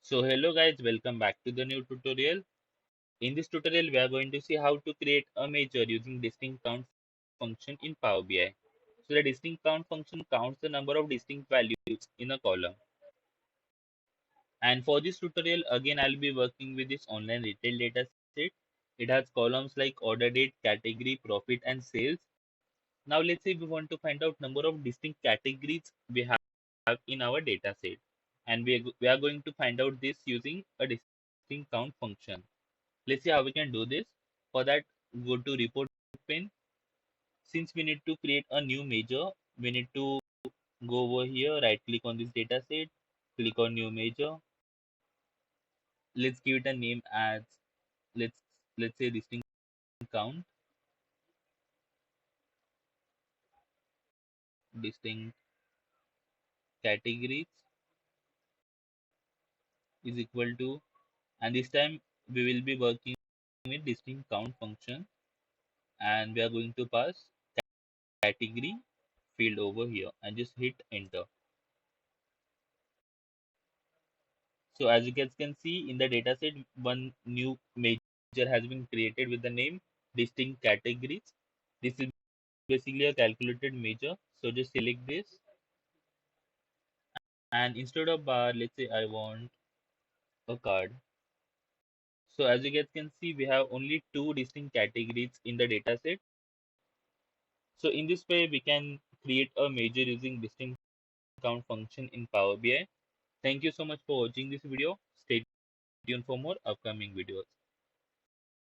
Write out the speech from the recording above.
So hello guys, welcome back to the new tutorial. In this tutorial, we are going to see how to create a measure using distinct count function in Power BI. So the distinct count function counts the number of distinct values in a column. And for this tutorial, again, I'll be working with this online retail data set. It has columns like order date, category, profit, and sales. Now let's say we want to find out number of distinct categories we have in our data set. And we are going to find out this using a distinct count function. Let's see how we can do this. For that, go to report pane. Since we need to create a new measure, we need to go over here, right click on this data set, click on new measure. Let's give it a name as let's let's say distinct count, distinct categories is equal to, and this time we will be working with distinct count function, and we are going to pass category field over here and just hit enter. So as you guys can see in the dataset, one new measure has been created with the name distinct categories. This is basically a calculated measure. So just select this, and instead of bar, let's say I want a card. So as you guys can see, we have only two distinct categories in the dataset. So in this way, we can create a measure using distinct count function in Power BI. Thank you so much for watching this video. Stay tuned for more upcoming videos.